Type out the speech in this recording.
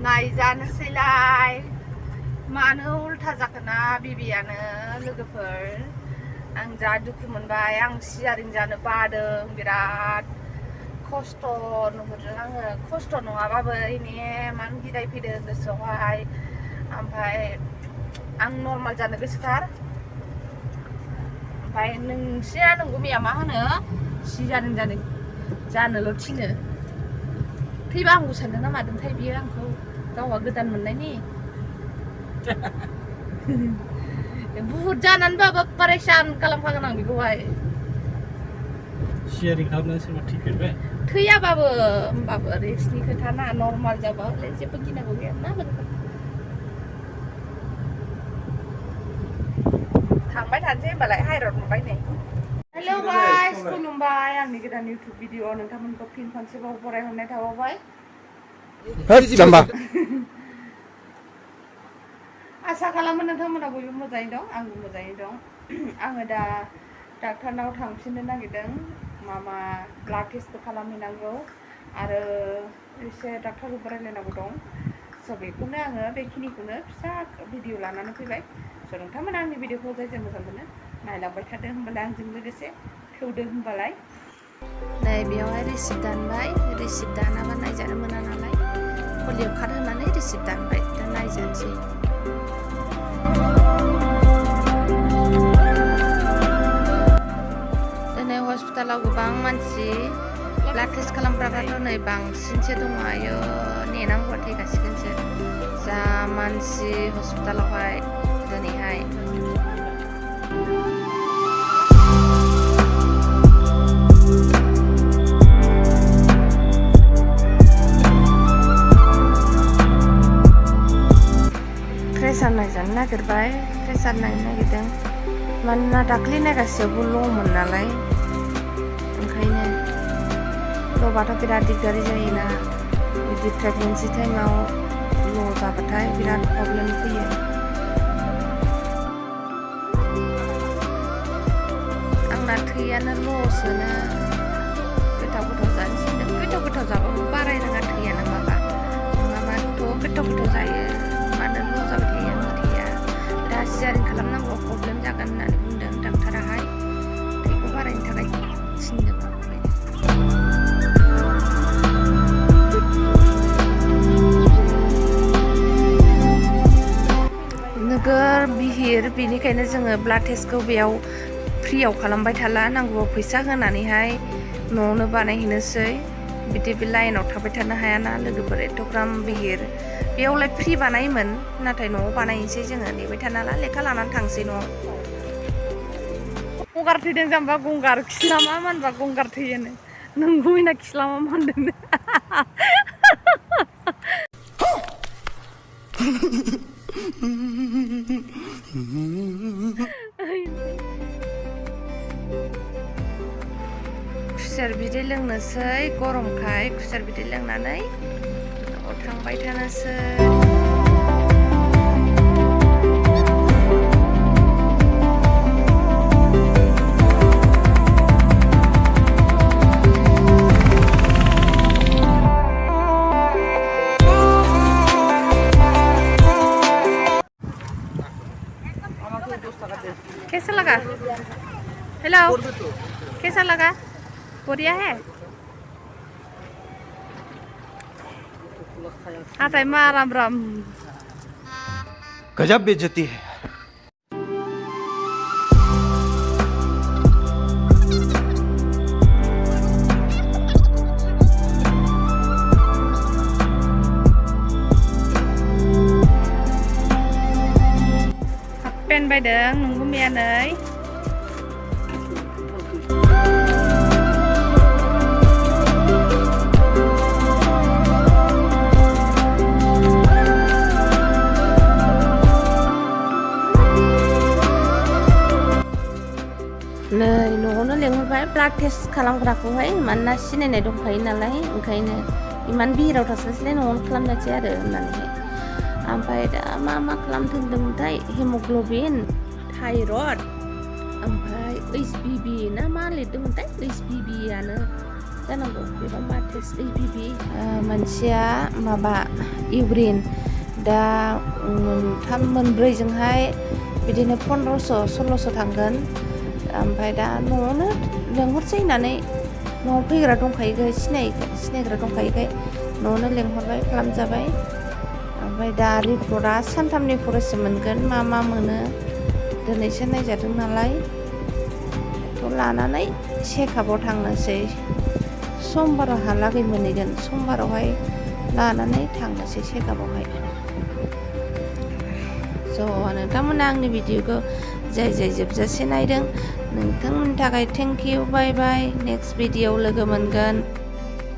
नायजानोसैलाय मानो उल्था जाखोना बिबियानो लोगोफोर आं जा दुखु मोनबाय आं सिजारिन जानो बादों बिराद खस्थ' नुहुरदों आङो खस्थ' नङाबाबो इमान गिदाय फैदों गोसोआवहाय ओमफ्राय आं नर्माल जानो गोसोथार ओमफ्राय नोंसिना नोंगुमैया मा होनो सिजारिन जानोल' थिनो थैबा आंबो सानदों ना मादोंथाय बियो आंखौ गावहा गोदान मोननायनि बुहुत जानानैबाबो पारेशान खालामखागोन आं बेखौहाय सिजारिन खालामनानै सोरबा थैफेरबाय थैयाबाबो होमबाबो रिक्सनि खोथा ना नर्माल जाबा हले जेबो गिनांगौ गैया ना थांबाय थानोसै होमबालाय हाइरड मोनबाय नै हेलौ गाइस खुलुमबाय आंनि गोदान इउटुब भिडिअ नोंथांमोनखौ फिन खनसेबाव बरायहरनाय थाबावबाय जाम्बा आसा खालामो नोंथांमोना बयबो मोजाङै दं आंबो मोजाङै दं आङो दा डाक्टारनाव थांफिननो नागिरदों मामा ब्लाड टेस्टबो खालामहैनांगौ आरो एसे डाक्टारजोंबो रायलायनांगौ दं स' बेखौनो आङो बेखिनिखौनो फिसा भिडिअ लानानै फैबाय स' नोंथांमोना आंनि भिडिअखौ जाय जाय मोजां मोनो नायलांबाय थादों होमबालाय आंजों लोगोसे थौदो होमबालाय नै बेयावहाय रिसिप्ट दानबाय रिसिप्ट दानाबा नायजानो मोना नालाय पलिअ कार्ड होनानै रिसिप्ट दानबाय दा नायजानोसै दिनै हस्पिटालाव गोबां मानसि ब्लाड टेस्ट खालामग्राफ्राथ' नै बांसिनसो दङ आयो नेनांगौआ थैगासिगोनसो जा मानसि हस्पिटालावहाय दिनैहाय प्रेसार नायजानो नागिरबाय प्रेसार नायनो नागिरदों मानोना दाख्लै नायगासेयावबो ल'मोन नालाय ओंखायनो ल'बाथ' बिराद दिगदारि जायोना बिदि प्रेगनेन्सि टाइमाव ल' जाबाथाय बिराद प्रब्लेम फैयो आंना थैयानो ल'सोनो गोथाव गोथाव जानोसै गोथाव गोथाव जाबाबो बारायनाङा थैयानो नङाबाथ' गोथाव गोथाव जायो मानो ल' जाबाय थायो आंनि थैया दा सिजारिन खालामनांगौ प्रब्लेम जागोन होननानै बुंदों डाक्टाराहाय थैखौ बारायनो थाखाय थिनदों नोगोर बिहिर बेनिखायनो जोङो ब्लाड टेस्टखौ बेयाव फ्रियाव खालामबाय थाला नांगौबा फैसा होनानैहाय न'आवनो बानायहैनोसै बिदि बे लाइनाव थाबाय थानो हायाना लोगोफोर एथ'ग्राम बिहिर बेयावलाय फ्रि बानायोमोन नाथाय न'आव बानायनोसै जोङो नेबाय थानाला लेखा लानानै थांसै न'आव गंगार थैदों जाम्बा गंगार खिलामा मानबा गंगार थैयोनो नोंगुमैना खिलामा मानदोंनो खुसेर बिदै लोंनोसै गरमखाय खुसेर बिदै लोंनानै न'आव थांबाय थानोसै कैसा लगा हेलो कैसा लगा बढ़िया है हाथाय मा राम राम गजब बेइज्जती है पेन बायदों नोंगुमैया नै नै न'आवनो लेंहरबाय ब्लाड टेस्ट खालामग्राखौहाय मानोना सिनायनाय दंखायो नालाय ओंखायनो इमान बिहिराव थास्लायस्लाय न'आवनो खालामनोसै आरो होननानैहाय ओमफ्राय दा मा खालामथोंदोंमोनथाय हेमग्ल'बिन थाइरड ओमफ्राय HbB ना मा लिरदोंमोनथाय HbBआनो जानांगौ बेबा मा टेस्ट ABB मोनसेया माबा इउरिन दा मोनथाम मोनब्रैजोंहाय बिदिनो 1500-1600 थांगोन ओमफ्राय दा न'आवनो लेंहरसै होननानै न'आव फैग्रा दंखायोखाय सिनायग्रा दंखायोखाय न'आवनो लेंहरबाय खालामजाबाय ओमफ्राय दा रिपर्टआ सानथामनि फरेसो मोनगोन मा मोनो दिनैसो नायजादों नालाय बेखौ लानानै चेकआपआव थांनोसै समबारावहालागै मोनहैगोन समबारावहाय लानानै थांनोसै चेकआपआवहाय स' नोंथांमोना आंनि भिडिअखौ जाय जोबजासे नायदों नोंथांमोननि थाखाय thank you bye bye next video लोगो मोनगोन